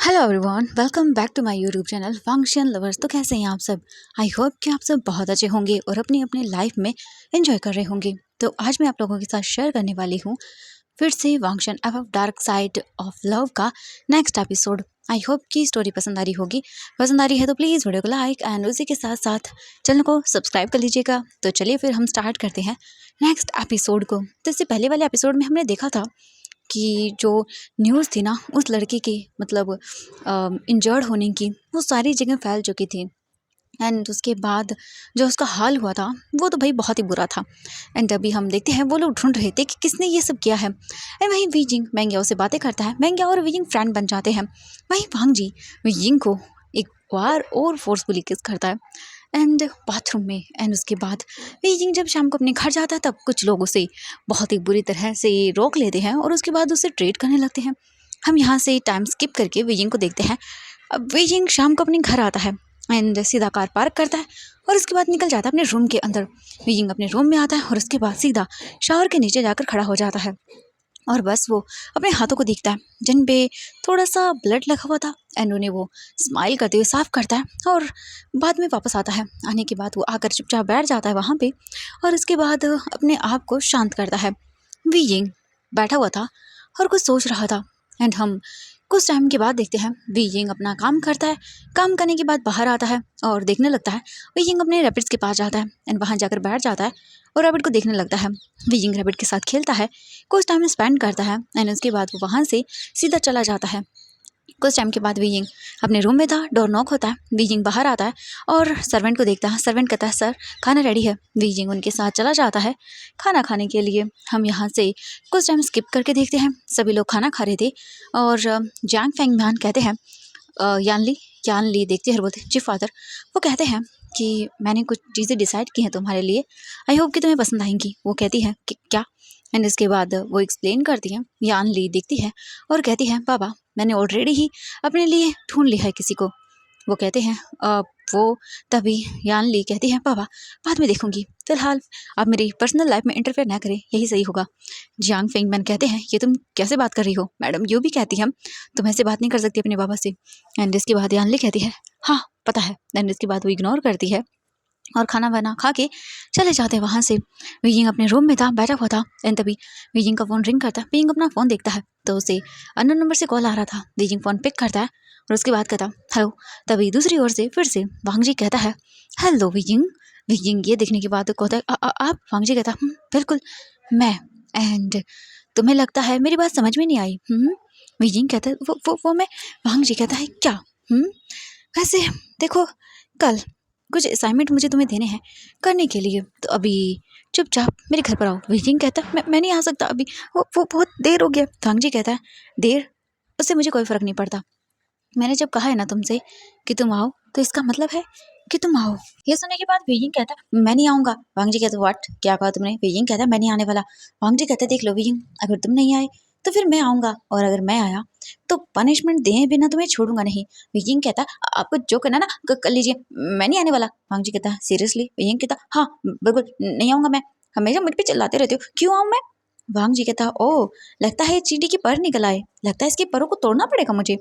Hello everyone, welcome back to my YouTube channel function lovers. तो कैसे हैं आप सब? आई होप कि आप सब बहुत अच्छे होंगे और अपनी अपनी लाइफ में एंजॉय कर रहे होंगे। तो आज मैं आप लोगों के साथ शेयर करने वाली हूँ फिर से फंक्शन अब डार्क साइड ऑफ लव का नेक्स्ट एपिसोड। आई होप कि स्टोरी पसंद आ रही होगी। पसंद आ रही है तो प्लीज़ वीडियो को लाइक एंड उसी के साथ साथ चैनल को सब्सक्राइब कर लीजिएगा। तो चलिए फिर हम स्टार्ट करते हैं नेक्स्ट एपिसोड को। तो इससे पहले वाले एपिसोड में हमने देखा था कि जो न्यूज़ थी ना उस लड़के की, मतलब इंजर्ड होने की, वो सारी जगह फैल चुकी थी। एंड उसके बाद जो उसका हाल हुआ था वो तो भाई बहुत ही बुरा था। एंड अभी हम देखते हैं वो लोग ढूंढ रहे थे कि किसने ये सब किया है। एंड वहीं वीजिंग मैंग्याओ से बातें करता है। मैंग्याओ और वीजिंग फ्रेंड बन जाते हैं। वहीं वांग जी वीजिंग को एक बार और फोर्सफुली किस करता है एंड बाथरूम में। एंड उसके बाद वीजिंग जब शाम को अपने घर जाता है तब कुछ लोग उसे बहुत ही बुरी तरह से रोक लेते हैं और उसके बाद उसे ट्रीट करने लगते हैं। हम यहाँ से टाइम स्किप करके वीजिंग को देखते हैं। अब वीजिंग शाम को अपने घर आता है एंड सीधा कार पार्क करता है और उसके बाद निकल जाता है अपने रूम के अंदर। वीजिंग अपने रूम में आता है और उसके बाद सीधा शावर के नीचे जाकर खड़ा हो जाता है और बस वो अपने हाथों को देखता है जिन पे थोड़ा सा ब्लड लगा हुआ था। एंड उन्हें वो स्माइल करते हुए साफ करता है और बाद में वापस आता है। आने के बाद वो आकर चुपचाप बैठ जाता है वहाँ पे और उसके बाद अपने आप को शांत करता है। वीजिंग बैठा हुआ था और कुछ सोच रहा था। एंड हम कुछ टाइम के बाद देखते हैं वीजिंग अपना काम करता है। काम करने के बाद बाहर आता है और देखने लगता है। वीजिंग अपने रैबिट्स के पास जाता है एंड वहाँ जाकर बैठ जाता है और रैबिट को देखने लगता है। वीजिंग रैबिट के साथ खेलता है, कुछ टाइम स्पेंड करता है एंड उसके बाद वो वहाँ से सीधा चला जाता है। कुछ टाइम के बाद वीजिंग अपने रूम में था। डोर नॉक होता है। वीजिंग बाहर आता है और सर्वेंट को देखता है। सर्वेंट कहता है सर खाना रेडी है। वीजिंग उनके साथ चला जाता है खाना खाने के लिए। हम यहाँ से कुछ टाइम स्किप करके देखते हैं सभी लोग खाना खा रहे थे और जैंग फेंग मैन कहते हैं यानली देखते हैं और बोलते हैं जी फादर। वो कहते हैं कि मैंने कुछ चीज़ें डिसाइड की हैं तुम्हारे लिए, आई होप कि तुम्हें पसंद आएंगी। वो कहती है कि क्या। एंड इसके बाद वो एक्सप्लेन करती है। यानली देखती है और कहती है पापा मैंने ऑलरेडी ही अपने लिए ढूंढ लिया है किसी को। वो कहते हैं वो तभी यानली कहती है पापा बाद में देखूंगी, फिलहाल आप मेरी पर्सनल लाइफ में इंटरफेयर ना करें, यही सही होगा। जियांग फेंगमैन कहते हैं ये तुम कैसे बात कर रही हो मैडम, यू भी कहती है तुम ऐसे बात नहीं कर सकती अपने बाबा से। एंड इसके बाद यानली कहती है हाँ पता है। एंड इसके बाद वो इग्नोर करती है और खाना वाना खा के चले जाते हैं वहाँ से। वीजिंग अपने रूम में था, बैठा हुआ था। एंड तभी वीजिंग का फ़ोन रिंग करता है। वीजिंग अपना फ़ोन देखता है तो उसे अननोन नंबर से कॉल आ रहा था। वीजिंग फ़ोन पिक करता है और उसके बाद कहता हेलो। तभी दूसरी ओर से फिर से वांग जी कहता है हेलो वीजिंग। वीजिंग ये देखने के बाद कहता है आप। वांग जी कहता बिल्कुल मैं। एंड तुम्हें लगता है मेरी बात समझ में नहीं आई? वीजिंग कहता है वो मैं। वांग जी कहता है क्या? वैसे देखो कल कुछ असाइनमेंट मुझे तुम्हें देने हैं करने के लिए, तो अभी चुपचाप मेरे घर पर आओ। वीजिंग कहता है मैं नहीं आ सकता अभी, वो बहुत देर हो गया। थांग जी कहता है देर, उससे मुझे कोई फ़र्क नहीं पड़ता। मैंने जब कहा है ना तुमसे कि तुम आओ तो इसका मतलब है कि तुम आओ। ये सुनने के बाद वीजिंग कहता है मैं नहीं आऊँगा। वांग जी कहता है व्हाट, क्या कहा तुमने? वीजिंग कहता है मैं नहीं आने वाला। वांग जी कहता है देख लो वीजिंग, अगर तुम नहीं आए तो फिर मैं आऊँगा और अगर मैं आया तो पनिशमेंट दिए बिना तुम्हें छोड़ूंगा नहीं। वीजिंग कहता है आपको जो करना ना कर लीजिए, मैं नहीं आने वाला। वांग जी कहता है सीरियसली? वीजिंग कहता हाँ बिल्कुल नहीं आऊँगा मैं, हमेशा मुझ पे चिल्लाते रहते हो, क्यों आऊँ मैं? वांग जी कहता ओह लगता है चींटी की पर निकल आए, लगता है इसके परों को तोड़ना पड़ेगा मुझे।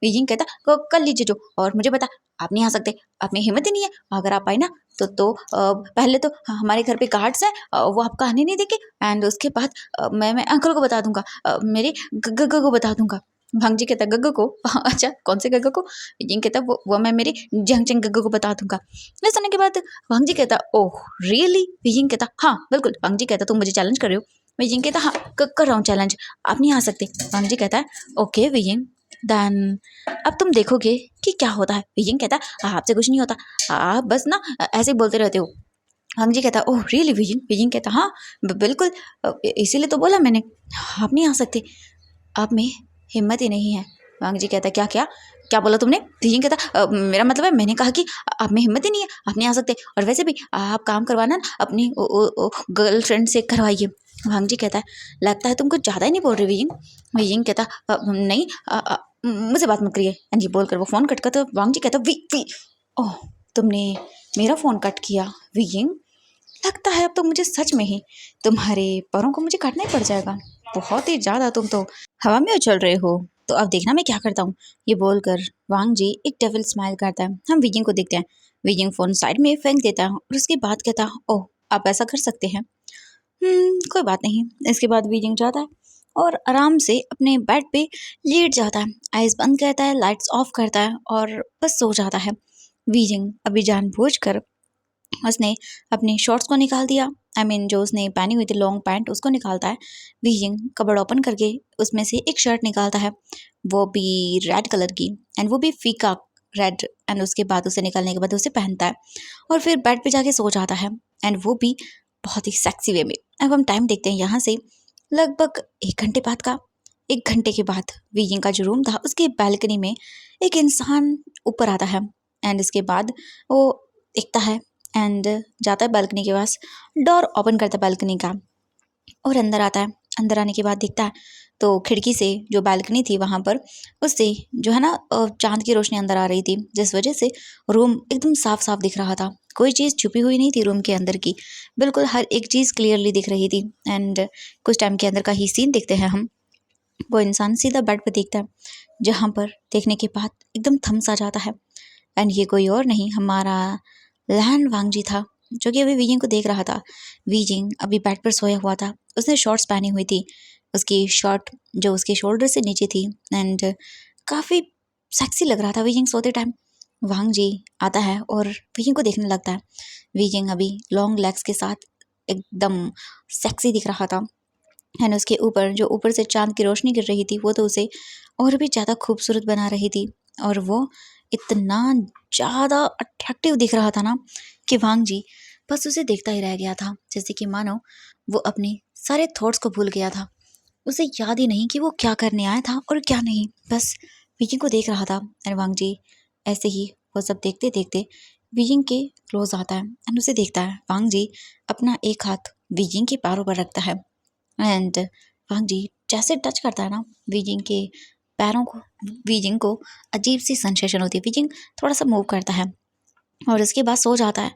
वीजिंग कहता कर लीजिए जो, और मुझे बता आप नहीं आ सकते, आप में हिम्मत ही नहीं है। अगर आप आए ना तो पहले तो हमारे घर पे गार्ड्स हैं, वो आपका आने नहीं देंगे। एंड उसके बाद मैं अंकल को बता दूंगा, मेरे गग्गा को बता दूंगा। भांग जी कहता गग्गा को? अच्छा कौन से गग्गा को? वीजिंग कहता वो मैं मेरे जंग जंग गग्गा को बता दूंगा। ये सुनने के बाद भांग जी कहता ओह रियली? वीजिंग कहता हाँ बिल्कुल। भांग जी कहता तुम मुझे चैलेंज कर रहे हो? वीजिंग कहता हाँ कर रहा हूँ चैलेंज, आप नहीं आ सकते। भांग जी कहता है ओके वीजिंग देन अब तुम देखोगे कि क्या होता है। वीजिंग कहता आपसे कुछ नहीं होता, आप बस ना ऐसे बोलते रहते हो। हम जी कहता ओह रियली वीजिंग? वीजिंग कहता हाँ बिल्कुल, इसीलिए तो बोला मैंने आप नहीं आ सकते, आप में हिम्मत ही नहीं है। वांग जी कहता क्या क्या क्या बोला तुमने? वीजिंग कहता मेरा मतलब है मैंने कहा कि आप में हिम्मत ही नहीं है, आप नहीं आ सकते, और वैसे भी आप काम करवाना ना अपनी गर्लफ्रेंड से करवाइए। वांग जी कहता है लगता है तुम कुछ ज़्यादा ही नहीं बोल रहे वीजिंग। वीजिंग कहता नहीं मुझसे बात मत करिए। एंड ये बोलकर वो फ़ोन कट कर, तो वांग जी कहता वी वी ओह तुमने मेरा फ़ोन कट किया वीजिंग, लगता है अब तो मुझे सच में ही तुम्हारे पैरों को मुझे काटना ही पड़ जाएगा, बहुत ही ज़्यादा तुम तो हवा में उछल रहे हो। तो अब देखना मैं क्या करता हूँ। ये बोलकर वांग जी एक डेविल स्माइल करता है। हम वीजिंग को देखते हैं। वीजिंग फोन साइड में फेंक देता है और उसके बाद कहता है, ओह आप ऐसा कर सकते हैं। कोई बात नहीं। इसके बाद वीजिंग जाता है और आराम से अपने बेड पे लेट जाता है। आइज बंद करता है, लाइट्स ऑफ करता है और बस सो जाता है। वीजिंग अभी जानबूझकर उसने अपनी शॉर्ट्स को निकाल दिया। जो उसने पहनी हुई थी लॉन्ग पैंट, उसको निकालता है। वीजिंग कबर्ड ओपन करके उसमें से एक शर्ट निकालता है, वो भी रेड कलर की, एंड वो भी फीका रेड। एंड उसके बाद उसे निकालने के बाद उसे पहनता है और फिर बेड पे जाके सो जाता है, एंड वो भी बहुत ही सेक्सी वे में। अब हम टाइम देखते हैं यहाँ से लगभग 1 घंटे बाद का। 1 घंटे के बाद वीजिंग का जो रूम था उसके बालकनी में एक इंसान ऊपर आता है, एंड इसके बाद वो दिखता है एंड जाता है बालकनी के पास, डोर ओपन करता है बालकनी का और अंदर आता है। अंदर आने के बाद दिखता है तो खिड़की से जो बालकनी थी वहाँ पर उससे जो है ना चांद की रोशनी अंदर आ रही थी, जिस वजह से रूम एकदम साफ साफ दिख रहा था। कोई चीज़ छुपी हुई नहीं थी रूम के अंदर की, बिल्कुल हर एक चीज़ क्लियरली दिख रही थी। एंड कुछ टाइम के अंदर का ही सीन देखते हैं हम। वो इंसान सीधा बेड पर देखता है, जहाँ पर देखने के बाद एकदम थम सा जाता है। एंड ये कोई और नहीं, हमारा लैन वांगजी था, जो कि अभी वीजिंग को देख रहा था। वीजिंग अभी बेड पर सोया हुआ था। उसने शॉर्ट्स पहनी हुई थी, उसकी शर्ट जो उसके शोल्डर से नीचे थी, एंड काफ़ी सेक्सी लग रहा था वीजिंग सोते टाइम। वांगजी आता है और वीजिंग को देखने लगता है। वीजिंग अभी लॉन्ग लेग्स के साथ एकदम सेक्सी दिख रहा था, एंड उसके ऊपर जो ऊपर से चांद की रोशनी गिर रही थी वो तो उसे और भी ज़्यादा खूबसूरत बना रही थी। और वो इतना ज़्यादा अट्रैक्टिव दिख रहा था ना कि वांग जी बस उसे देखता ही रह गया था, जैसे कि मानो वो अपने सारे थॉट्स को भूल गया था। उसे याद ही नहीं कि वो क्या करने आया था और क्या नहीं, बस बीजिंग को देख रहा था। एंड वांग जी ऐसे ही वो सब देखते देखते बीजिंग के क्लोज आता है एंड उसे देखता है। वांग जी अपना एक हाथ बीजिंग के पैरों पर रखता है, एंड वांग जी जैसे टच करता है ना वीजिंग के पैरों को, वीजिंग को अजीब सी सेंसेशन होती है। वीजिंग थोड़ा सा मूव करता है और उसके बाद सो जाता है।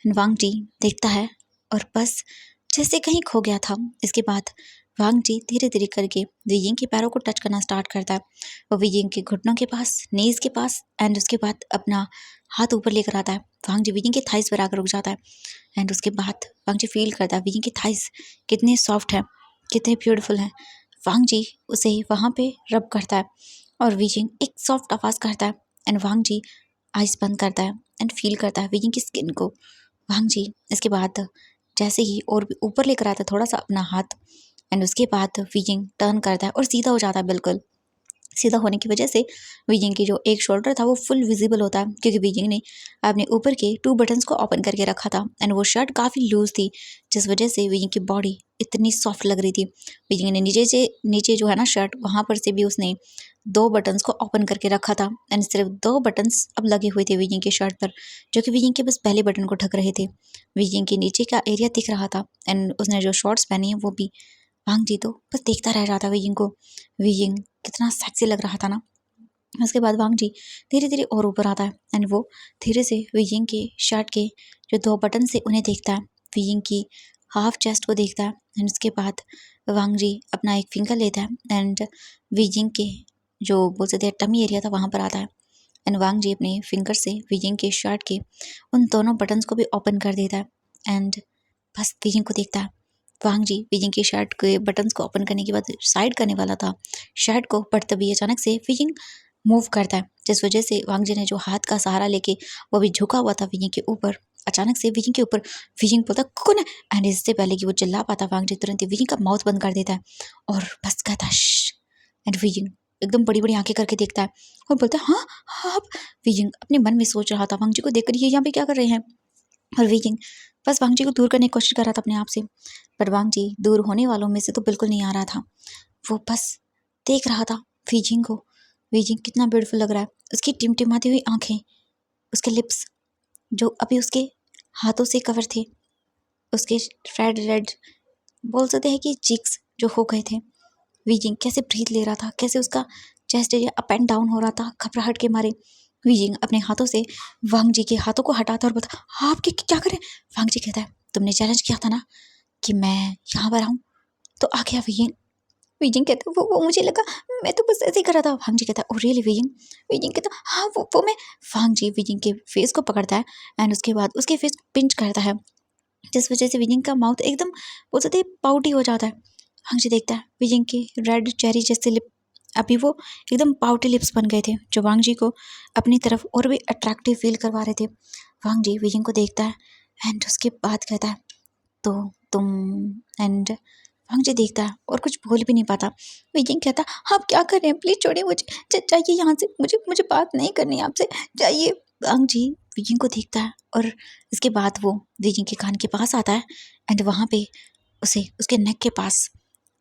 वांग जी देखता है और बस जैसे कहीं खो गया था। इसके बाद वांग जी धीरे धीरे करके वीजिंग के पैरों को टच करना स्टार्ट करता है। वो वीजिंग के घुटनों के पास, नीज के पास, एंड उसके बाद अपना हाथ ऊपर लेकर आता है। वांग जी वीजिंग के थाइस पर आकर रुक जाता है, एंड उसके बाद वांग जी फील करता है वीजिंग के थाइस कितने सॉफ्ट है, कितने ब्यूटीफुल हैं। वांग जी उसे वहाँ पे रब करता है और वीजिंग एक सॉफ्ट आवाज़ करता है, एंड वांग जी आइज बंद करता है एंड फील करता है वीजिंग की स्किन को। वांग जी इसके बाद जैसे ही और भी ऊपर लेकर आता है थोड़ा सा अपना हाथ, एंड उसके बाद वीजिंग टर्न करता है और सीधा हो जाता है। बिल्कुल सीधा होने की वजह से वीजिंग की जो एक शोल्डर था वो फुल विजिबल होता है, क्योंकि वीजिंग ने अपने ऊपर के 2 बटन्स को ओपन करके रखा था, एंड वो शर्ट काफ़ी लूज थी, जिस वजह से वीजिंग की बॉडी इतनी सॉफ्ट लग रही थी। वीजिंग ने नीचे जो है ना शर्ट, वहाँ पर से भी उसने 2 बटन्स को ओपन करके रखा था, एंड सिर्फ 2 बटन्स अब लगे हुए थे वीजिंग की शर्ट पर, जो कि वीजिंग के बस पहले बटन को ढक रहे थे। वीजिंग के नीचे का एरिया दिख रहा था, एंड उसने जो शॉर्ट्स पहनी है वो भी। वांग जी तो बस देखता रह रहा था वीजिंग को। वीजिंग कितना सेक्सी लग रहा था ना। उसके बाद वांग जी धीरे धीरे और ऊपर आता है, एंड वो धीरे से वीजिंग के शर्ट के जो 2 बटन से उन्हें देखता है। वीजिंग की हाफ चेस्ट को देखता है, एंड उसके बाद वांग जी अपना एक फिंगर लेता है एंड वीजिंग के जो बोल सकते हैं टमी एरिया था वहाँ पर आता है, एंड वांग जी अपने फिंगर से वीजिंग के शर्ट के उन दोनों बटन्स को भी ओपन कर देता है, एंड बस वीजिंग को देखता है। वांग जी वीजिंग की शर्ट के बटन्स को ओपन करने के बाद साइड करने वाला था शर्ट को, बट तभी अचानक से वीजिंग मूव करता है, जिस वजह से वांग जी ने जो हाथ का सहारा लेके वो भी झुका हुआ था वीजिंग के ऊपर, अचानक से वीजिंग के ऊपर वीजिंग बोलता कौन है, एंड इससे पहले कि वो चिल्ला पाता वांग जी तुरंत ही वीजिंग का माउथ बंद कर देता है और बस कहता है, एंड वीजिंग एकदम बड़ी बड़ी आंखें करके देखता है और बोलता है हाँ हाँ आप। वीजिंग अपने मन में सोच रहा था वांग जी को देखकर ये यहाँ पे क्या कर रहे हैं, और वीजिंग बस वांग जी को दूर करने की कोशिश कर रहा था अपने आप से, पर वांग जी दूर होने वालों में से तो बिल्कुल नहीं आ रहा था। वो बस देख रहा था वीजिंग को। वीजिंग कितना ब्यूटीफुल लग रहा है, उसकी टिमटिमाती हुई आंखें, उसके लिप्स जो अभी उसके हाथों से कवर थे, उसके रेड रेड बोल सकते हैं कि चीक्स जो हो गए थे। वीजिंग कैसे ब्रीथ ले रहा था, कैसे उसका chest area up and down हो रहा था घबराहट के मारे। वीजिंग अपने हाथों से वांग जी के हाथों को हटाता और बोलता आप क्या करें। वांग जी कहता है तुमने चैलेंज किया था ना कि मैं यहाँ पर आऊँ, तो आ गया वीजिंग। वीजिंग कहता वो मुझे लगा, मैं तो बस ऐसे ही कर रहा था। वांग जी कहता ओ रियली वीजिंग? वीजिंग कहता हाँ वो मैं। वांग जी वीजिंग के फेस को पकड़ता है एंड उसके बाद उसके फेस को पिंच करता है, जिस वजह से वीजिंग का माउथ एकदम बोल सकते पाउटी हो जाता है। वांग जी देखता है वीजिंग की रेड चेरी जैसे लिप, अभी वो एकदम पाउटी लिप्स बन गए थे जो वांग जी को अपनी तरफ और भी अट्रैक्टिव फील करवा रहे थे। वांग जी वीजिंग को देखता है एंड उसके बाद कहता है तो तुम, एंड वांग जी देखता है और कुछ बोल भी नहीं पाता। वीजिंग कहता आप क्या कर रहे हैं, प्लीज छोड़िए मुझे, जाइए यहाँ से, मुझे मुझे बात नहीं करनी है आपसे, जाइए। वांग जी वीजिंग को देखता है और इसके बाद वो वीजिंग के कान के पास आता है एंड वहाँ पे उसे उसके नेक के पास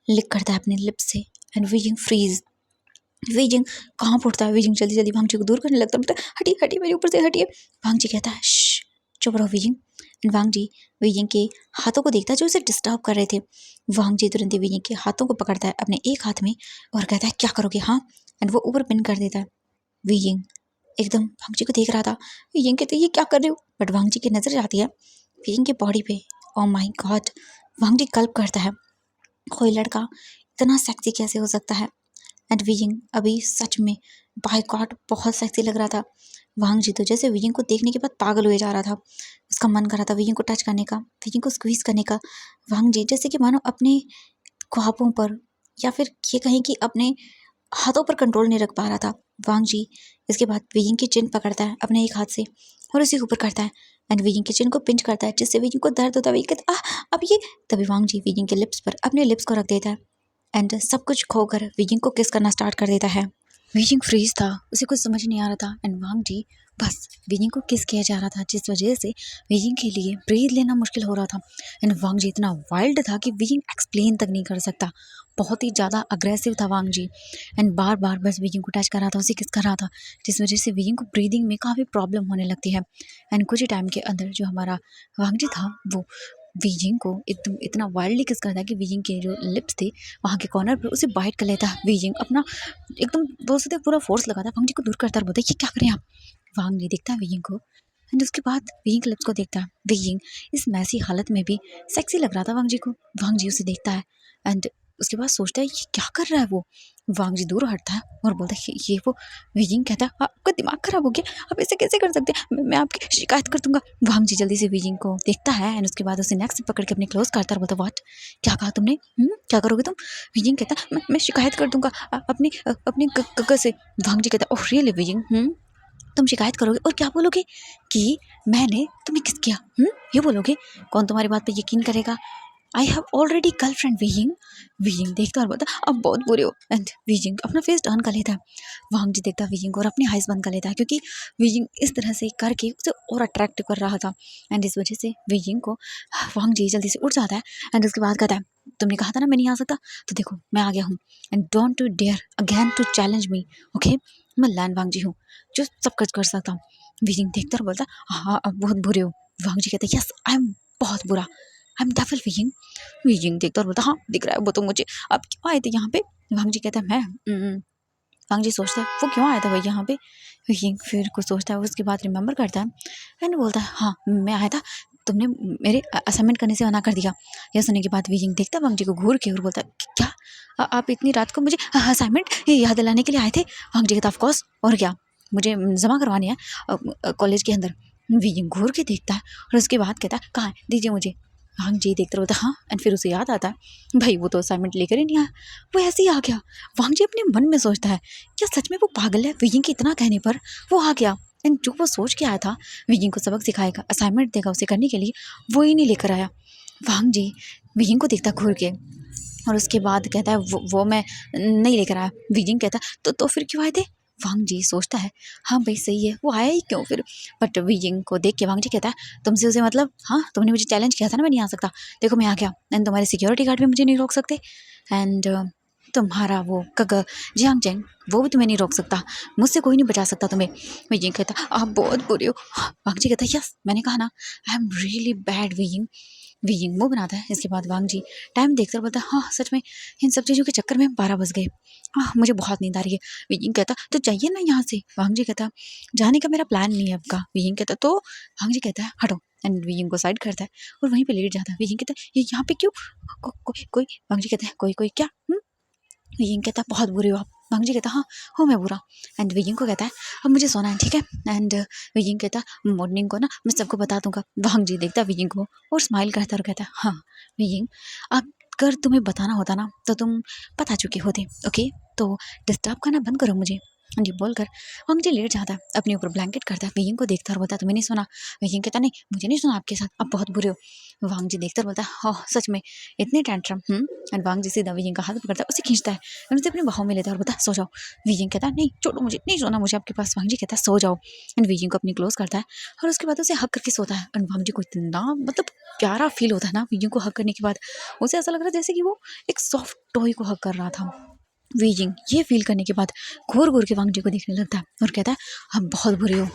लिक करता है अपने लिप्स से एंड वीजिंग फ्रीज। वीजिंग कहाँ उठता है, वीजिंग जल्दी जल्दी वांग जी को दूर करने लगता है, बोलता है हटिए हटिए मेरे ऊपर से हटिए। वांग जी कहता है श्श, चुप रहो Wei Ying. And Wangji Wei Ying के हाथों को देखता है जो उसे डिस्टर्ब कर रहे थे। वांग जी तुरंत ही वीजिंग के हाथों को पकड़ता है अपने एक हाथ में और कहता है क्या करोगे हाँ, एंड वो ऊपर पिन कर देता है। वीजिंग एकदम वांग जी को देख रहा था। वीजिंग कहते ये क्या कर रहे हो, बट वांग जी की नजर जाती है वीजिंग के बॉडी पे। ओ माय गॉड, वांग जी कल्प करता है कोई लड़का इतना सेक्सी कैसे हो सकता है। एंड वीजिंग अभी सच में बाय गॉड बहुत सेक्सी लग रहा था। वांग जी तो जैसे वीजिंग को देखने के बाद पागल हुए जा रहा था, उसका मन कर रहा था वीजिंग को टच करने का, वीजिंग को स्क्वीज करने का। वांग जी जैसे कि मानो अपने ख्वाबों पर या फिर ये कहें कि अपने हाथों पर कंट्रोल नहीं रख पा रहा था। वांग जी इसके बाद वीजिंग की चिन पकड़ता है अपने एक हाथ से और उसे ऊपर करता है एंड वीजिंग की चिन को पिंच करता है जिससे वीजिंग को दर्द होता है। वीजिंग कहता अब ये, तभी वांग जी वीजिंग के लिप्स पर अपने लिप्स को रख देता है एंड सब कुछ खोकर वीजिंग को किस करना स्टार्ट कर देता है। वीजिंग फ्रीज था, उसे कुछ समझ नहीं आ रहा था एंड वांग जी बस वीजिंग को किस किया जा रहा था जिस वजह से वीजिंग के लिए ब्रीथ लेना मुश्किल हो रहा था। एंड वांग जी इतना वाइल्ड था कि वीजिंग एक्सप्लेन तक नहीं कर सकता, बहुत ही ज़्यादा अग्रेसिव था वांग जी एंड बार बार बस वीजिंग को टच कर रहा था, उसे किस कर रहा था जिस वजह से वीजिंग को ब्रीदिंग में काफ़ी प्रॉब्लम होने लगती है। एंड कुछ ही टाइम के अंदर जो हमारा वांग जी था वो वीजिंग को एकदम इतना वाइल्डली किस करता है कि वीजिंग के जो लिप्स थे वहाँ के कॉर्नर पर उसे बाइट कर लेता है। वीजिंग अपना एकदम बोल सकते हैं पूरा फोर्स लगाता है वांग जी को दूर करता है और बोलता है ये क्या करें आप। वांग जी देखता है वीजिंग को एंड उसके बाद वीजिंग के लिप्स को देखता है। वीजिंग इस मैसी हालत में भी सेक्सी लग रहा था वांग जी को। वांग जी उसे देखता है एंड उसके बाद सोचता है ये क्या कर रहा है वो। वांग जी दूर हटता है और बोलता है ये वो। वीजिंग कहता है आपका दिमाग खराब हो गया, आप ऐसे कैसे कर सकते हैं, मैं आपकी शिकायत कर दूंगा। वांग जी जल्दी से वीजिंग को देखता है एंड उसके बाद उसे नेक से पकड़ के अपने क्लोज करता है और बोलता व्हाट, क्या कहा तुमने, क्या करोगे तुम। वीजिंग कहता है मैं शिकायत कर दूंगा अपनी कक्का से। वांग जी कहता है ओह रियली वीजिंग, तुम शिकायत करोगे और क्या बोलोगे कि मैंने तुम्हें किस किया, ये बोलोगे, कौन तुम्हारी बात पे यकीन करेगा। I have already girlfriend. Wheezing wheezing देखता और बोलता अब बहुत बुरे हो एंड वीजिंग अपना फेस टर्न कर लेता है। वांग जी देखता वीजिंग को और अपनी आइज बंद कर लेता है क्योंकि वीजिंग इस तरह से करके उसे और अट्रैक्ट कर रहा था एंड इस वजह से वीजिंग को वांग जी जल्दी से उठ जाता है एंड उसके बाद कहता है तुमने कहा था ना मैं नहीं आ सकता, तो देखो मैं आ गया हूँ and don't to dare again to challenge me, okay. मैं लैंड वांग जी हूँ जो सब कुछ कर सकता हूँ। वीजिंग देखता और बोलता हाँ अब बहुत बुरे हो। वांग जी कहते यस आई एम बहुत बुरा, I am devil wheezing. Wheezing देखता और बोलता हाँ दिख रहा है वो तो मुझे, आप क्यों आए थे यहाँ पे। वांग जी कहता है मैं वांग जी सोचता है वो क्यों आया था भाई यहाँ पे। वीजिंग फिर कुछ सोचता है उसके बाद रिमेंबर करता है एंड बोलता है हाँ मैं आया था, तुमने मेरे असाइनमेंट करने से मना कर दिया। यह सुनने के बाद वीजिंग देखता है वांग जी को घूर के और बोलता है क्या आप इतनी रात को मुझे असाइनमेंट याद दिलाने के लिए आए थे। वांग जी कहता ऑफ कोर्स, और क्या, मुझे जमा करवानी है कॉलेज के अंदर। वीजिंग घूर के देखता है और उसके बाद कहता है कहाँ है दीजिए मुझे। वांग जी देखते रहता हाँ एंड फिर उसे याद आता है भाई वो तो असाइनमेंट लेकर ही नहीं आया, वो ऐसे ही आ गया। वांग जी अपने मन में सोचता है क्या सच में वो पागल है, वीजिंग के इतना कहने पर वो आ गया एंड जो वो सोच के आया था वीजिंग को सबक सिखाएगा असाइनमेंट देगा उसे करने के लिए, वो ही नहीं लेकर आया। वांग जी वीजिंग को देखता घूर के और उसके बाद कहता है वो मैं नहीं लेकर आया। वीजिंग कहता है तो फिर क्यों आए थे। वांग जी सोचता है हाँ भाई सही है वो आया ही क्यों फिर। बट वीजिंग को देख के वांग जी कहता है तुमसे उसे मतलब, हाँ तुमने मुझे चैलेंज किया था ना मैं नहीं आ सकता, देखो मैं आ गया एंड तुम्हारे सिक्योरिटी गार्ड भी मुझे नहीं रोक सकते एंड तुम्हारा वो कग जियांग चैंग वो भी तुम्हें नहीं रोक सकता, मुझसे कोई नहीं बचा सकता तुम्हें। वीजिंग कहता आप बहुत बुरे हो। वांग जी कहता यस मैंने कहा ना I am really bad wheezing. Wheezing मुंह बनाता है। इसके बाद वांग जी टाइम देखकर बोलता है हाँ सच में इन सब चीज़ों के चक्कर में 12 बज गए, हाँ मुझे बहुत नींद आ रही है। वीजिंग कहता तो जाइए ना यहाँ से। वांग जी कहता जाने का मेरा प्लान नहीं है आपका। वीजिंग कहता तो वांग जी कहता है हटो एंड वीजिंग को साइड करता है और वहीं पे लेट जाता है। वीजिंग कहता है ये यहाँ पे क्यों, कोई वांग जी कहता है कोई कोई क्या, वियिंग कहता है बहुत बुरे हो आप। वांग जी कहता है हाँ हूँ मैं बुरा। एंड वियिंग को कहता है अब मुझे सोना है ठीक है। एंड वियिंग कहता है मॉर्निंग को ना मैं सबको बता दूंगा। वांग जी देखता है वियिंग को और स्माइल करता है और कहता है हाँ वियिंग अगर तुम्हें बताना होता ना तो तुम बता चुके होते। ओके तो डिस्टर्ब करना बंद करो मुझे। ये बोलकर वांग जी लेट जाता है अपने ऊपर ब्लैंकेट करता है। वियिंग को देखता और बोलता है तुम्हें नहीं सुना। वियिंग कहता नहीं मुझे नहीं सुना आपके साथ आप बहुत बुरे हो। वांग जी देखता और बोलता है हाँ सच में इतने टैंट्रम। एंड वांग जी सीधा वियिंग का हाथ पकड़ता है उसे खींचता है और उसे अपने बाहों में लेता है और बोलता है सो जाओ। वियिंग कहता है नहीं छोड़ो मुझे नहीं सोना मुझे आपके पास। वांग जी कहता है सो जाओ। एंड वियिंग को अपनी क्लोज करता है और उसके बाद उसे हक करके सोता है। एंड वांग जी को इतना मतलब प्यारा फील होता है ना वियिंग को हक करने के बाद। उसे ऐसा लग रहा है जैसे कि वो एक सॉफ्ट टॉय को हक कर रहा था। वीजिंग ये फील करने के बाद घूर घूर के वांग जी को देखने लगता है और कहता है हम बहुत बुरे हो।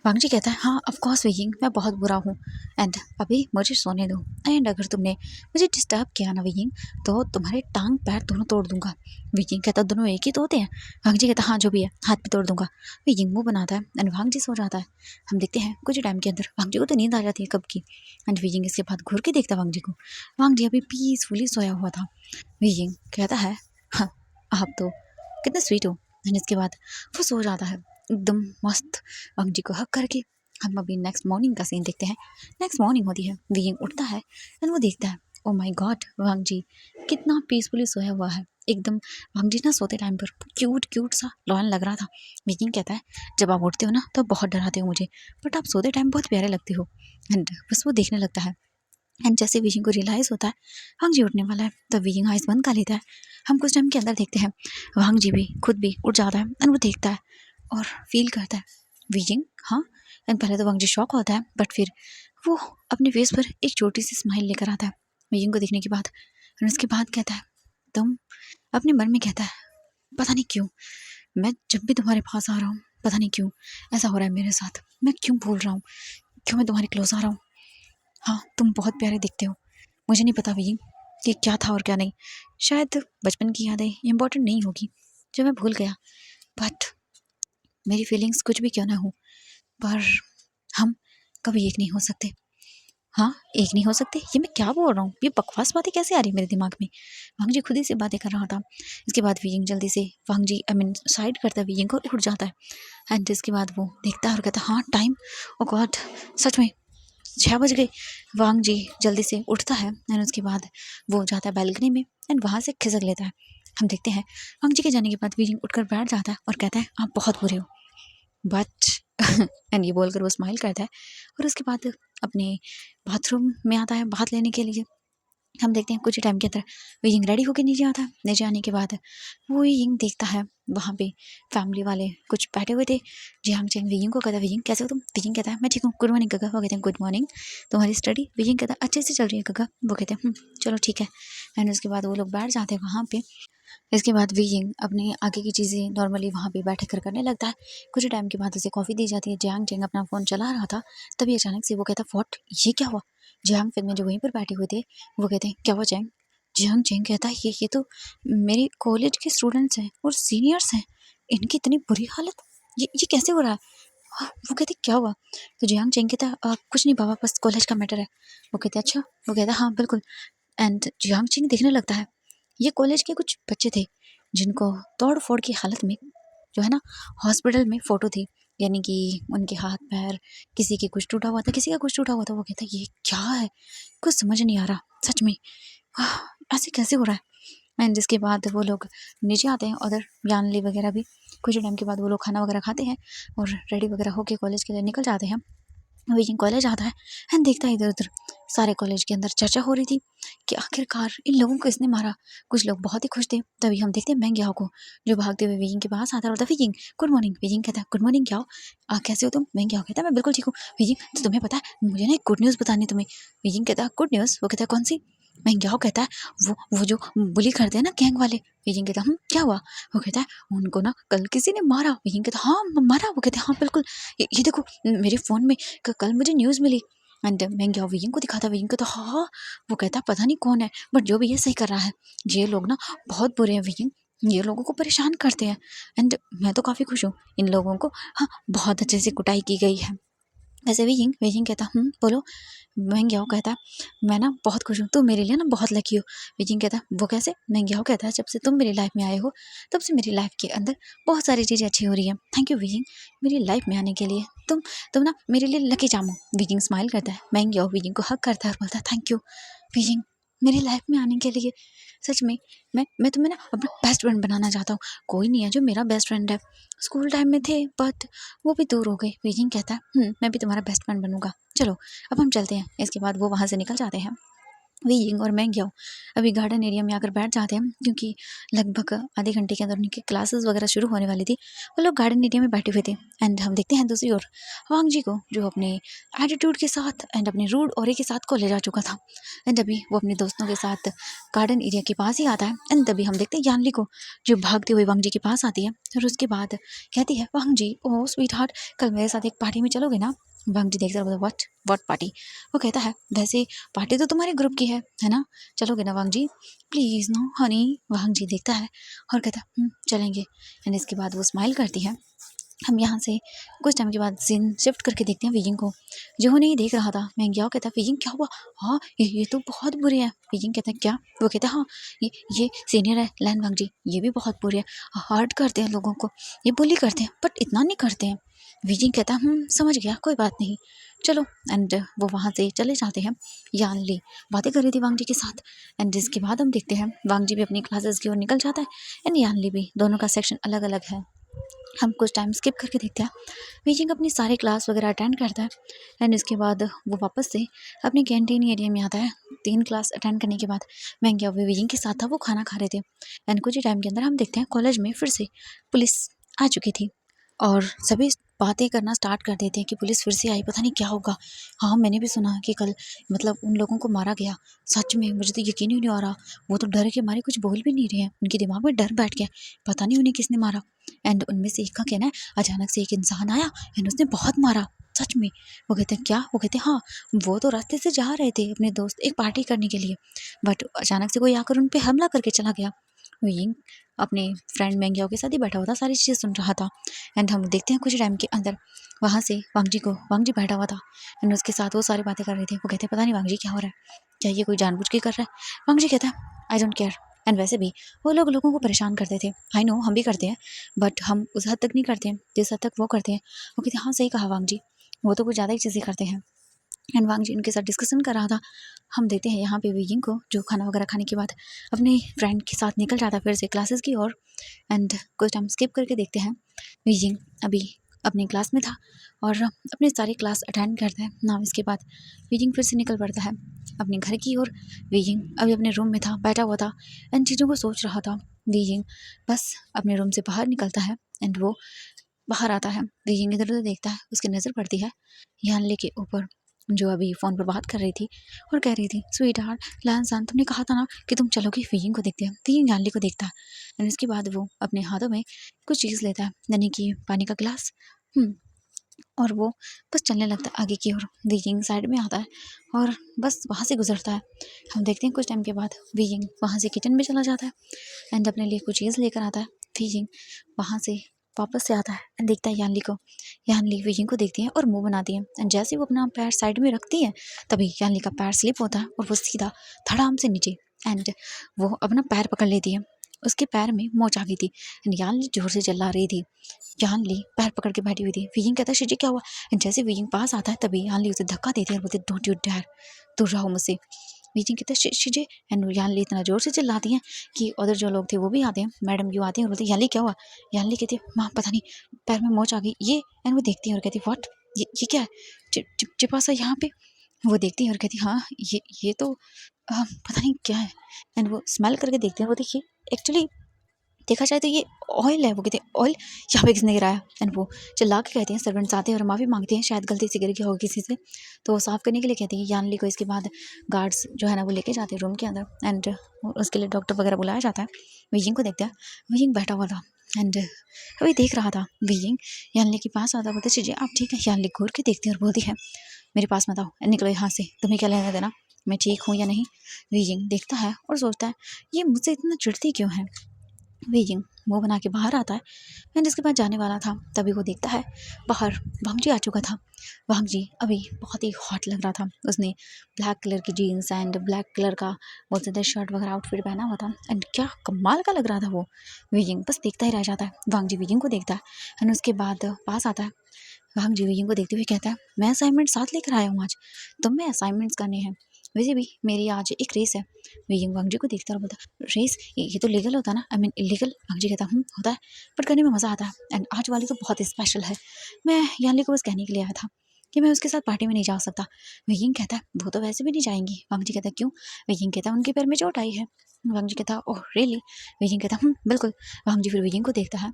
वांग जी कहता है हाँ ऑफ कोर्स वीजिंग मैं बहुत बुरा हूँ। एंड अभी मुझे सोने दो। एंड अगर तुमने मुझे डिस्टर्ब किया ना वीजिंग तो तुम्हारे टांग पैर दोनों तोड़ दूंगा। वीजिंग कहता है दोनों एक ही तो होते हैं। वांग जी कहता है हाँ जो भी है हाथ भी तोड़ दूंगा। वीजिंग मुंह बनाता है एंड वांग जी सो जाता है। हम देखते हैं कुछ टाइम के अंदर वांग जी को तो नींद आ जाती है कब की। एंड वीजिंग इसके बाद घूर के देखता है वांग जी को। वांग जी अभी पीसफुली सोया हुआ था। वीजिंग कहता है हाँ आप तो कितने स्वीट हो। एंड इसके बाद वो सो जाता है एकदम मस्त वांग जी को हक करके। हम अभी नेक्स्ट मॉर्निंग का सीन देखते हैं। नेक्स्ट मॉर्निंग होती है वियिंग उठता है एंड वो देखता है ओ माय गॉड वांग जी कितना पीसफुली सोया हुआ है एकदम। वांग जी ना सोते टाइम पर क्यूट क्यूट सा लॉयन लग रहा था। वियिंग कहता है जब आप उठते हो ना तो बहुत डराते हो मुझे बट आप सोते टाइम बहुत प्यारे लगते हो। एंड बस वो देखने लगता है। एंड जैसे वियिंग को रियलाइज होता है वांग जी उठने वाला है तो वियिंग आइज बंद कर लेता है। हम कुछ टाइम के अंदर देखते हैं वांग जी भी खुद भी उठ जाता है एंड वो देखता है और फील करता है वियिंग हाँ। एंड पहले तो वांग जी शॉक होता है बट फिर वो अपने फेस पर एक छोटी सी स्माइल लेकर आता है वियिंग को देखने के बाद। और उसके बाद कहता है तुम अपने मन में कहता है पता नहीं क्यों मैं जब भी तुम्हारे पास आ रहा हूँ पता नहीं क्यों ऐसा हो रहा है मेरे साथ। मैं क्यों भूल रहा हूँ क्यों मैं तुम्हारे क्लोज आ रहा हूँ। हाँ तुम बहुत प्यारे दिखते हो। मुझे नहीं पता वियिंग कि क्या था और क्या नहीं। शायद बचपन की यादें इम्पोर्टेंट नहीं होगी जो मैं भूल गया बट मेरी फीलिंग्स कुछ भी क्यों ना हो पर हम कभी एक नहीं हो सकते। हाँ एक नहीं हो सकते ये मैं क्या बोल रहा हूँ ये बकवास बातें कैसे आ रही है मेरे दिमाग में। वांग जी खुद ही से बातें कर रहा था। इसके बाद वियिंग जल्दी से वांग जी आई मीन साइड करता है वियिंग को उठ जाता है। एंड इसके बाद वो देखता है और कहता है हाँ टाइम ओ गॉड सच में 6 बज गए। वांग जी जल्दी से उठता है एंड उसके बाद वो जाता है बैल्कनी में एंड वहाँ से खिसक लेता है। हम देखते हैं वांग जी के जाने के बाद वियिंग उठकर बैठ जाता है और कहता है आप बहुत बुरे हो बट एंड ये बोलकर वो स्माइल करता है और उसके बाद अपने बाथरूम में आता है बात लेने के लिए। हम देखते हैं कुछ टाइम के अंदर वो यिंग रेडी होकर नीचे आता है। नीचे आने के बाद वो यिंग देखता है वहाँ पे फैमिली वाले कुछ बैठे हुए थे। जियांग चेंग वियिंग को कहता है वियिंग कैसे हो तुम। वियिंग कहता है मैं ठीक हूँ गुड मॉर्निंग गगा। वो कहते हैं गुड मॉर्निंग तुम्हारी स्टडी। वियिंग कहता है अच्छे से चल रही है गगा। वो कहते हैं चलो ठीक है। एंड उसके बाद वो लोग बैठ जाते हैं वहाँ पे। इसके बाद वियिंग अपने आगे की चीज़ें नॉर्मली वहाँ पे बैठ कर करने लगता है। कुछ टाइम के बाद उसे कॉफ़ी दी जाती है। जियांग चेंग अपना फ़ोन चला रहा था तभी अचानक से वो कहता है व्हाट ये क्या हुआ। जियांग फिर में जो वहीं पर बैठे हुए थे वो कहते हैं क्या हुआ चेंग। जियांग चेंग कहता है ये तो मेरे कॉलेज के स्टूडेंट्स हैं और सीनियर्स हैं इनकी इतनी बुरी हालत ये कैसे हो रहा है। हाँ, वो कहते क्या हुआ। तो जियांग चेंग कहता है कुछ नहीं बाबा बस कॉलेज का मैटर है। वो कहते अच्छा। वो कहता है हाँ बिल्कुल। एंड जियांग चेंग देखने लगता है ये कॉलेज के कुछ बच्चे थे जिनको तोड़ फोड़ की हालत में जो है ना हॉस्पिटल में फ़ोटो थी। यानी कि उनके हाथ पैर किसी के कुछ टूटा हुआ था किसी का कुछ टूटा हुआ था। वो कहता है ये क्या है कुछ समझ नहीं आ रहा सच में आह, ऐसे कैसे हो रहा है। एंड जिसके बाद वो लोग नीचे आते हैं उधर जानली वगैरह भी। कुछ टाइम के बाद वो लोग खाना वगैरह खाते हैं और रेडी वगैरह होके कॉलेज के लिए निकल जाते हैं। विजन कॉलेज आता है एंड देखता है इधर उधर सारे कॉलेज के अंदर चर्चा हो रही थी कि आखिरकार इन लोगों को इसने मारा। कुछ लोग बहुत ही खुश थे। तभी हम देखते हैं मैंग्याओ को जो भागते हुए विजिंग के पास आता है और विजिंग गुड मॉर्निंग। विजिंग कहता है गुड मॉर्निंग क्या हो कैसे हो तुम। मैंग्याओ कहता है मैं बिल्कुल ठीक हूँ। विजिंग तो तुम्हें पता है मुझे ना एक गुड न्यूज़ बतानी तुम्हें। विजिंग कहता है गुड न्यूज़। वो कहता है कौन सी। मैंग्याओ कहता है वो जो बुली करते हैं ना गैंग वाले। विजिंग कहता है क्या हुआ। वो कहता है उनको ना कल किसी ने मारा। विजिंग कहता है हाँ मारा। वो कहते हैं हाँ बिल्कुल ये देखो मेरे फ़ोन में कल मुझे न्यूज़ मिली। एंड मैं गया वियिंग को दिखाता। वियिंग को तो हाँ। वो कहता पता नहीं कौन है बट जो भी ये सही कर रहा है। ये लोग ना बहुत बुरे हैं वियिंग ये लोगों को परेशान करते हैं। एंड मैं तो काफ़ी खुश हूँ इन लोगों को हाँ बहुत अच्छे से कुटाई की गई है। वैसे वीजिंग कहता बोलो। मेंग्याओ कहता मैं ना बहुत खुश हूँ, तुम मेरे लिए ना बहुत लकी हो। वीजिंग कहता वो कैसे? मेंग्याओ कहता है जब से तुम मेरी लाइफ में आए हो तब से मेरी लाइफ के अंदर बहुत सारी चीज़ें अच्छी हो रही हैं। थैंक यू वीजिंग मेरी लाइफ में आने के लिए। तुम ना मेरे लिए लकी चाम हो। वीजिंग स्माइल करता है। मेंग्याओ वीजिंग को हक करता है और बोलता है थैंक यू वीजिंग मेरी लाइफ में आने के लिए। सच में मैं तुम्हें ना अपना बेस्ट फ्रेंड बनाना चाहता हूँ। कोई नहीं है जो मेरा बेस्ट फ्रेंड है। स्कूल टाइम में थे बट वो भी दूर हो गए। वीजिंग कहता है मैं भी तुम्हारा बेस्ट फ्रेंड बनूंगा, चलो अब हम चलते हैं। इसके बाद वो वहाँ से निकल जाते हैं। वीइंग और मैं गया अभी गार्डन एरिया में आकर बैठ जाते हैं क्योंकि लगभग आधे घंटे के अंदर उनकी क्लासेस वगैरह शुरू होने वाली थी। वो लोग गार्डन एरिया में बैठे हुए थे एंड हम देखते हैं दूसरी ओर वांग जी को जो अपने एटीट्यूड के साथ एंड अपने रूड ऑरे के साथ कॉलेज आ चुका था। एंड अभी वो अपने दोस्तों के साथ गार्डन एरिया के पास ही आता है एंड तभी हम देखते हैं यानली को जो भागते हुए वांग जी के पास आती है और उसके बाद कहती है वांग जी ओह स्वीट हार्ट कल मेरे साथ एक पार्टी में चलोगे ना? वांग जी देखते बोलते व्हाट पार्टी? वो कहता है वैसे पार्टी तो तुम्हारे ग्रुप की है ना? चलोगे ना Wang ji? Please no honey. Wang ji देखता है और कहता है चलेंगे। एंड इसके बाद वो स्माइल करती है। हम यहाँ से कुछ टाइम के बाद सीन शिफ्ट करके देखते हैं वीजिंग को जो नहीं देख रहा था। मैं क्या कहता है वीजिंग क्या हुआ? हाँ ये तो बहुत बुरे हैं। वीजिंग कहता है क्या? वो कहता है हाँ ये सीनियर है लैन वांग जी, ये भी बहुत बुरे हैं, हर्ट करते हैं लोगों को, ये बुली करते हैं बट इतना नहीं करते हैं। वीजिंग कहता है समझ गया कोई बात नहीं चलो। एंड वो वहाँ से चले जाते हैं। यान ली बातें कर रही थी वांग जी के साथ एंड जिसके बाद हम देखते हैं वांग जी भी अपनी क्लासेस की ओर निकल जाता है एंड यान ली भी। दोनों का सेक्शन अलग अलग है। हम कुछ टाइम स्किप करके देखते हैं। वीजिंग अपनी सारी क्लास वगैरह अटेंड करता है एंड इसके बाद वो वापस से अपनी कैंटीन एरिया में आता है। 3 क्लास अटेंड करने के बाद मैं क्या वो वीजिंग के साथ था, वो खाना खा रहे थे एंड कुछ ही टाइम के अंदर हम देखते हैं कॉलेज में फिर से पुलिस आ चुकी थी और सभी बातें करना स्टार्ट कर देते हैं कि पुलिस फिर से आई, पता नहीं क्या होगा। हाँ मैंने भी सुना कि कल मतलब उन लोगों को मारा गया। सच में मुझे तो यकीन ही नहीं आ रहा। वो तो डर के मारे कुछ बोल भी नहीं रहे हैं, उनके दिमाग में डर बैठ गया, पता नहीं उन्हें किसने मारा। एंड उनमें से एक का कहना है अचानक से एक इंसान आया एंड उसने बहुत मारा। सच में? वो कहते हैं क्या? वो कहते हैं हाँ वो तो रास्ते से जा रहे थे अपने दोस्त एक पार्टी करने के लिए बट अचानक से कोई आकर उन पे हमला करके चला गया। विंग अपने फ्रेंड मैंगियाओ के साथ ही बैठा हुआ था, सारी चीज़ें सुन रहा था एंड हम देखते हैं कुछ टाइम के अंदर वहाँ से वांग जी बैठा हुआ था एंड उसके साथ वो सारी बातें कर रहे थे। वो कहते हैं पता नहीं वांग जी क्या हो रहा है, क्या ये कोई जानबूझ के कर रहा है? वांग जी कहता है आई डोंट केयर। एंड वैसे भी वो लोग लोगों को परेशान करते थे, आई नो हम भी करते हैं बट हम उस हद तक नहीं करते हैं जिस हद तक वो करते हैं। वो कहते हैं हाँ सही कहा वांग जी, वो तो कुछ ज़्यादा ही चीज़ें करते हैं। एंड वांग जी उनके साथ डिस्कशन कर रहा था। हम देखते हैं यहाँ पे वीइंग को जो खाना वगैरह खाने के बाद अपने फ्रेंड के साथ निकल जाता है फिर से क्लासेस की ओर एंड कुछ टाइम स्किप करके देखते हैं वीइंग अभी अपनी क्लास में था और अपनी सारी क्लास अटेंड करता है ना। इसके बाद वीइंग फिर से निकल पड़ता है अपने घर की ओर। वीइंग अभी अपने रूम में था, बैठा हुआ था एंड चीज़ों को सोच रहा था। वीइंग बस अपने रूम से बाहर निकलता है एंड वो बाहर आता है। वीइंग इधर उधर देखता है, उसकी नज़र पड़ती है यानले के ऊपर जो अभी फ़ोन पर बात कर रही थी और कह रही थी स्वीट हार्ट लैंसन तुमने कहा था ना कि तुम चलोगे। वीइंग को देखते हैं, वीइंग यानले को देखता है एंड इसके बाद वो अपने हाथों में कुछ चीज़ लेता है यानी कि पानी का गिलास और वो बस चलने लगता है आगे की ओर। वीइंग साइड में आता है और बस वहाँ से गुजरता है। हम देखते हैं कुछ टाइम के बाद वीइंग वहाँ से किचन में चला जाता है एंड अपने लिए कुछ चीज़ लेकर आता है। वीइंग वहाँ से वापस से आता है एंड देखता है यानली को। यानली वीइंग को देखती है और मुंह बनाती है एंड जैसे वो अपना पैर साइड में रखती है तभी यानली का पैर स्लिप होता है और वो सीधा धड़ाम से नीचे एंड वो अपना पैर पकड़ लेती है। उसके पैर में मोच आ गई थी एंड यानली जोर से चिल्ला रही थी। यानली पैर पकड़ के बैठी हुई थी। वीइंग कहता है शिजी क्या हुआ? एंड जैसे वीइंग पास आता है तभी यानली उसे धक्का देती है और बोलती डोंट यू डेयर, दूर रहो मुझसे। वीजिंग कहते हैं शिजे एंड यानली इतना जोर से चिल्लाती हैं कि उधर जो लोग थे वो भी आते हैं, मैडम यू आती हैं और बोलती है यानली क्या हुआ? यानली कहती है माँ पता नहीं पैर में मोच आ गई ये। एंड वो देखती है और कहती है व्हाट, ये क्या है चिपा सा यहाँ पे? वो देखती है और कहती है हाँ ये तो पता नहीं क्या है। एंड वो स्मेल करके देखते हैं, वो देखिए एक्चुअली देखा जाए तो ये ऑयल है। वो कहते हैं ऑयल यहाँ पे किसने गिराया? एंड वो चिल्ला के कहते हैं, सर्वेंट्स आते हैं और माफ़ी मांगते हैं शायद गलती से गिर गया होगा किसी से, तो वो साफ़ करने के लिए कहते हैं यानली को। इसके बाद गार्ड्स जो है ना वो लेके जाते हैं रूम के अंदर एंड उसके लिए डॉक्टर वगैरह बुलाया जाता है। वीइंग को देखता है, वीइंग बैठा हुआ था एंड अभी देख रहा था। वीइंग यानली के पास आता, बोलते चीज़ें आप ठीक है? यानली घूर के देखती है और बोलती है मेरे पास मत आओ, निकलो यहाँ से, तुम्हें क्या लेना देना मैं ठीक हूँ या नहीं। वीइंग देखता है और सोचता है ये मुझसे इतना चिढ़ती क्यों है। वीइंग मुंह बना के बाहर आता है एंड जिसके बाद जाने वाला था तभी वो देखता है बाहर वांग जी आ चुका था। वांग जी अभी बहुत ही हॉट लग रहा था। उसने ब्लैक कलर की जीन्स एंड ब्लैक कलर का बहुत ज़्यादा शर्ट वगैरह आउटफिट पहना हुआ था एंड क्या कमाल का लग रहा था वो। वियिंग बस देखता ही रह जाता है। वांग जी वियिंग को देखता है एंड उसके बाद पास आता है। वांग जी वियिंग को देखते हुए कहता है मैं असाइनमेंट साथ लेकर आया हूँ आज, तुम्हें असाइनमेंट्स करने हैं। वैसे भी मेरी आज एक रेस है। वियिंग वांग जी को देखता और बोलता रेस ये तो लीगल होता है ना, आई मीन इलीगल। वांग जी कहता होता है बट करने में मज़ा आता है एंड आज वाली तो बहुत ही स्पेशल है। मैं यानली को बस कहने के लिए आया था कि मैं उसके साथ पार्टी में नहीं जा सकता। वियिंग कहता है वो तो वैसे भी नहीं जाएंगी। वांग जी कहता है क्यों। वियिंग कहता है उनके पैर में चोट आई है। वांग जी कहता ओह रियली। वियिंग कहता बिल्कुल। वांग जी फिर वियिंग को देखता है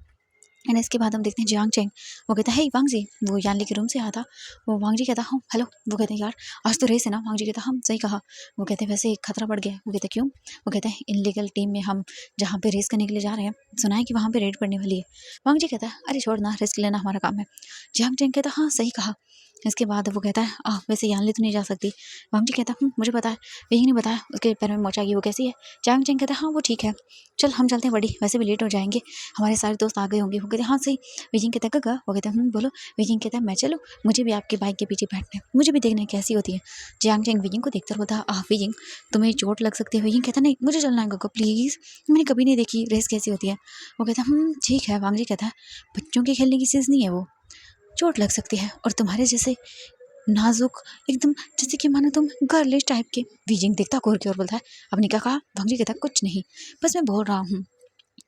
एंड इसके बाद हम देखते हैं जियांग चेंग। वो कहता है हे वांग जी, वो यानली के रूम से आया था। वो वांग जी कहता हाँ हेलो। वो कहते हैं यार आज तो रेस है ना। वांग जी कहता हाँ सही कहा। वो कहते हैं वैसे खतरा बढ़ गया है। वो कहते हैं क्यों। वो कहते हैं इनलीगल टीम में हम जहाँ पे रेस करने के लिए जा रहे हैं सुना है कि वहाँ पे रेड पड़ने वाली है। वांग जी कहता है अरे छोड़ ना, रिस्क लेना हमारा काम है। जियांग चेंग कहता हाँ सही कहा। इसके बाद वो कहता है वैसे यानली तो नहीं जा सकती। वांग जी कहता मुझे पता है, यही नहीं बताया उसके पैर में मोच आ गई, वो कैसी है। जियांग चेंग कहता है हाँ वो ठीक है, चल हम चलते हैं बड़ी, वैसे भी लेट हो जाएंगे, हमारे सारे दोस्त आ गए होंगे। वो कहते हैं हाँ सही। विजिंग कहता है गगा। वो कहता है बोलो। विजिंग कहता है मैं चलूँ, मुझे भी आपके बाइक के पीछे बैठना है, मुझे भी देखना है कैसी होती है। जियांग चेंग विजिंग को देखकर बोलता विजिंग तुम्हें चोट लग सकती है। विजिंग कहता नहीं मुझे चलना है गगा प्लीज़, मैंने कभी नहीं देखी रेस कैसी होती है। वो कहता है ठीक है। वांग जी कहता है बच्चों के खेलने की चीज़ नहीं है वो, चोट लग सकती है और तुम्हारे जैसे नाजुक एकदम जैसे कि मानो तुम गर्लिश टाइप के। विजिंग देखता घूर के और बोलता है आपने क्या कहा। वांग जी कहता है कुछ नहीं, बस मैं बोल रहा हूँ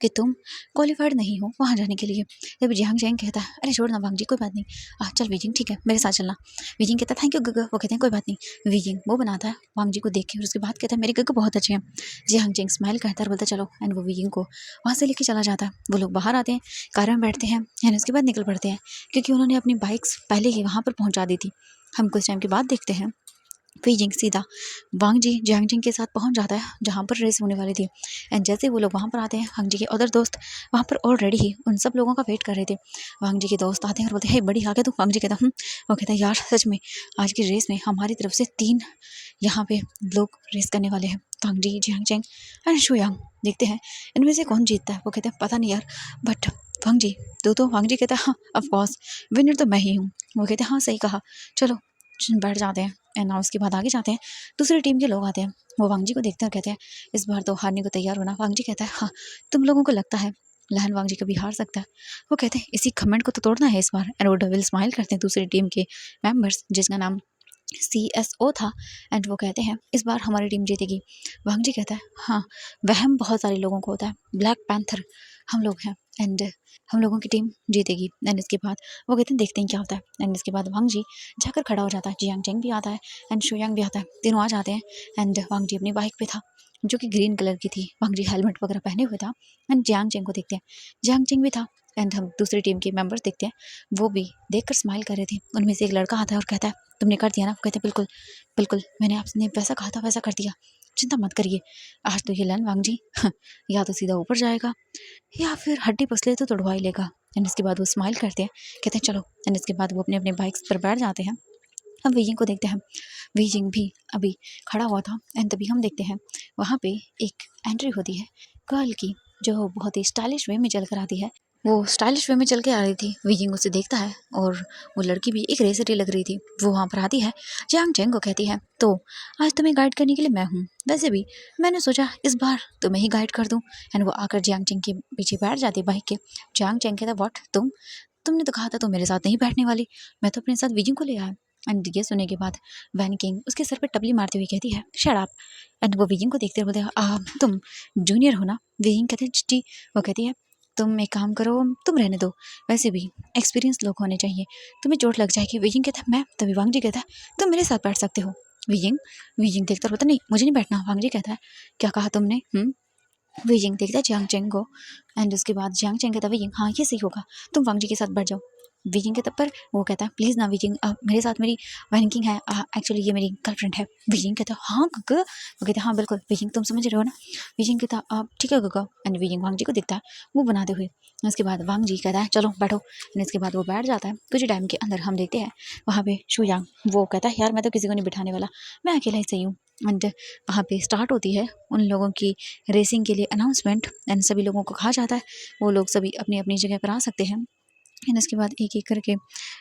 कि तुम क्वालिफाइड नहीं हो वहाँ जाने के लिए। जब जियांग चैंग कहता है अरे छोड़ ना वांग जी कोई बात नहीं, चल विजिंग ठीक है मेरे साथ चलना। विजिंग कहता है थैंक यू गगा। वो कहते हैं कोई बात नहीं। विजिंग वो बनाता है वांग जी को देख के और उसके बाद कहता है मेरे गगा बहुत अच्छे हैं। जियांग चैंग स्माइल करता है और बोलता है चलो एंड वो विजिंग को वहाँ से लेके चला जाता है। वो लोग बाहर आते हैं, कार में बैठते हैं एंड उसके बाद निकल पड़ते हैं क्योंकि उन्होंने अपनी बाइक्स पहले ही वहाँ पर पहुँचा दी थी। हम कुछ टाइम के बाद देखते हैं बीजिंग सीधा वांग जी जियांगजिंग के साथ पहुंच जाता है जहां पर रेस होने वाली थी एंड जैसे वो लोग वहां पर आते हैं वांग जी के अदर दोस्त वहां पर ऑलरेडी ही उन सब लोगों का वेट कर रहे थे। वांग जी के दोस्त आते हैं और बोलते हैं हे बड़ी आ गया तू। वांग जी कहता वो कहता है यार सच में आज की रेस में हमारी तरफ से 3 यहाँ पे लोग रेस करने वाले हैं, वांग जी जियांगजिंग एंड शुयांग। देखते हैं इनमें से कौन जीतता है। वो कहते हैं पता नहीं यार बट वांग जी तू तो। वांग जी कहता है हाँ ऑफकोर्स विनर तो मैं ही हूँ। वो कहते हैं हाँ सही कहा, चलो बैठ जाते हैं एंड ना उसके बाद आगे जाते हैं। दूसरी टीम के लोग आते हैं, वो वांग जी को देखते हैं और कहते हैं इस बार तो हारने को तैयार होना। वांग जी कहता है हाँ तुम लोगों को लगता है लहन वांग जी कभी हार सकता है। वो कहते हैं इसी घमंड को तो तोड़ना है इस बार एंड वो डबल स्माइल करते हैं दूसरी टीम के मेंबर्स जिसका नाम CSO था एंड वो कहते हैं इस बार हमारी टीम जीतेगी। वांग जी कहता है हाँ वहम बहुत सारे लोगों को होता है, ब्लैक पैंथर हम लोग हैं एंड हम लोगों की टीम जीतेगी। एंड इसके बाद वो कहते हैं देखते हैं क्या होता है एंड इसके बाद वांग जी जाकर खड़ा हो जाता है। जियांग चेंग भी आता है एंड शुयांग भी आता है, तीनों आ जाते हैं एंड वांग जी अपनी बाइक पे था जो कि ग्रीन कलर की थी। वांग जी हेलमेट वगैरह पहने हुए था एंड जियांग चेंग को देखते हैं, जियांग चेंग भी था एंड हम दूसरी टीम के मेंबर्स देखते हैं वो भी देखकर स्माइल कर रहे थे। उनमें से एक लड़का आता है और कहता है तुमने कर दिया ना। वो कहते हैं बिल्कुल बिल्कुल मैंने आपने वैसा कहा था वैसा कर दिया, चिंता मत करिए। आज तो ये लन वांग जी या तो सीधा ऊपर जाएगा या फिर हड्डी पसले तो तोड़वा ही लेगा। एंड इसके बाद वो स्माइल करते हैं कहते हैं चलो एंड इसके बाद वो अपने अपने बाइक्स पर बैठ जाते हैं। अब वीजिंग को देखते हैं, वीजिंग भी अभी खड़ा हुआ था एंड तभी हम देखते हैं वहाँ पे एक एंट्री होती है गर्ल की जो बहुत ही स्टाइलिश वे में चल कर आती है। वो स्टाइलिश वे में चल के आ रही थी। वीजिंग उसे देखता है और वो लड़की भी एक रेसरी लग रही थी, वो वहाँ पर आती है। जियांग चेंग को कहती है तो आज तुम्हें गाइड करने के लिए मैं हूँ, वैसे भी मैंने सोचा इस बार तुम्हें ही गाइड कर दूँ। एंड वो आकर जियांग चेंग के पीछे बैठ जाती है बाइक के। जियांग चेंग कहता व्हाट तुमने तो कहा था तुम मेरे साथ नहीं बैठने वाली, मैं तो अपने साथ वीजिंग को ले आया। एंड ये सुनने के बाद वैन किंग उसके सर पे टपली मारते हुए कहती है शट अप। एंड वो वीजिंग को देखते हुए बोलते हैं तुम जूनियर हो ना। वीजिंग कहते हैं जी। वो कहती है तुम एक काम करो तुम रहने दो, वैसे भी एक्सपीरियंस लोग होने चाहिए, तुम्हें चोट लग जाएगी। वीजिंग कहता है मैं। तभी वांग जी कहता है तुम मेरे साथ बैठ सकते हो। वीजिंग वीजिंग देखता होता नहीं मुझे नहीं बैठना। वांग जी कहता है क्या कहा तुमने। वीजिंग देखता है जियांग चेंग को एंड उसके बाद जियांग चेंग कहता है वीजिंग हाँ ये सही होगा तुम वांग जी के साथ बैठ जाओ। वीजिंग के तब पर वो कहता है प्लीज़ ना वीजिंग मेरे साथ मेरी वैनकिंग है, एक्चुअली ये मेरी गर्लफ्रेंड है। वीजिंग कहता है हाँ गगा। वो कहते हैं हाँ बिल्कुल वीजिंग तुम समझ रहे हो ना। वीजिंग कहता है ठीक है गगा। एंड वीजिंग वांग जी को दिखता है वो बनाते हुए। उसके बाद वांग जी कहता है चलो बैठो एंड इसके बाद वो बैठ जाता है। कुछ टाइम के अंदर हम देखते हैं वहाँ पे शुयांग वो कहता है यार मैं तो किसी को नहीं बिठाने वाला, मैं अकेला ही सही हूँ। एंड वहाँ पे स्टार्ट होती है उन लोगों की रेसिंग के लिए अनाउंसमेंट। एंड सभी लोगों को कहा जाता है वो लोग सभी अपनी अपनी जगह पर आ सकते हैं। एंड उसके बाद एक एक करके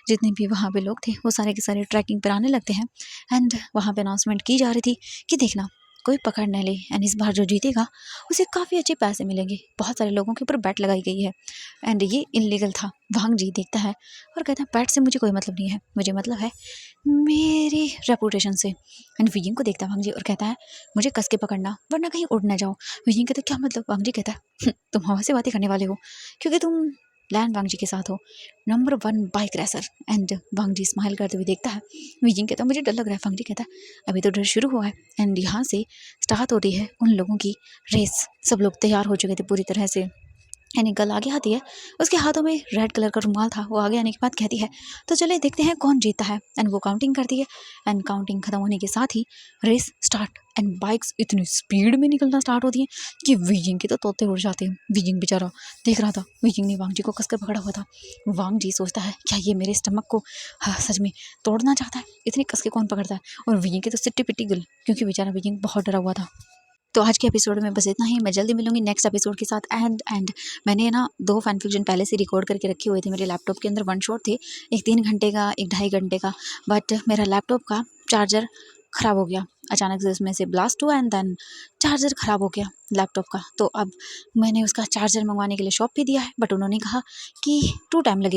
जितने भी वहाँ पे लोग थे वो सारे के सारे ट्रैकिंग पर आने लगते हैं। एंड वहाँ पे अनाउंसमेंट की जा रही थी कि देखना कोई पकड़ न ले, एंड इस बार जो जीतेगा उसे काफ़ी अच्छे पैसे मिलेंगे। बहुत सारे लोगों के ऊपर बैट लगाई गई है एंड ये इलीगल था। वांग जी देखता है और कहता है बैट से मुझे कोई मतलब नहीं है, मुझे मतलब है मेरी रेपुटेशन से। एंड विजिंग को देखता है वांग जी और कहता है मुझे कस के पकड़ना वरना कहीं उड़ ना जाओ। विजिंग कहता है क्या मतलब? वांग जी कहता है तुम हवा से बातें करने वाले हो क्योंकि तुम लैन वांग जी के साथ हो, number 1 bike racer. And Wangji smile करते हुए देखता है। विजिंग कहता है मुझे डर लग रहा है। वांग जी कहता है अभी तो डर शुरू हुआ है। एंड यहाँ से स्टार्ट होती है उन लोगों की रेस। सब लोग तैयार हो चुके थे पूरी तरह से। यानी कल आगे आती है, उसके हाथों में रेड कलर का रुमाल था। वो आगे आने के बाद कहती है तो चले देखते हैं कौन जीता है। एंड वो काउंटिंग करती है एंड काउंटिंग खत्म होने के साथ ही रेस स्टार्ट। एंड बाइक्स इतनी स्पीड में निकलना स्टार्ट होती हैं कि विजिंग के तो तोते उड़ जाते हैं। विजिंग बेचारा देख रहा था, विजिंग ने वांग जी को कसकर पकड़ा हुआ था। वांग जी सोचता है क्या ये मेरे स्टमक को सच में तोड़ना चाहता है, इतनी कस के कौन पकड़ता है। और विजिंग की तो सिट्टी पिट्टी गल, क्योंकि बेचारा विजिंग बहुत डरा हुआ था। तो आज के एपिसोड में बस इतना ही। मैं जल्दी मिलूंगी नेक्स्ट एपिसोड के साथ। एंड मैंने ना 2 फैन फिक्शन पहले से रिकॉर्ड करके रखे हुए थे मेरे लैपटॉप के अंदर। 1 शॉट थे, एक 3 घंटे का, एक 2.5 घंटे का। बट मेरा लैपटॉप का चार्जर ख़राब हो गया अचानक से, उसमें से ब्लास्ट हुआ एंड देन चार्जर ख़राब हो गया लैपटॉप का। तो अब मैंने उसका चार्जर मंगवाने के लिए शॉप पे दिया है, बट उन्होंने कहा कि 2 टाइम लगेगा।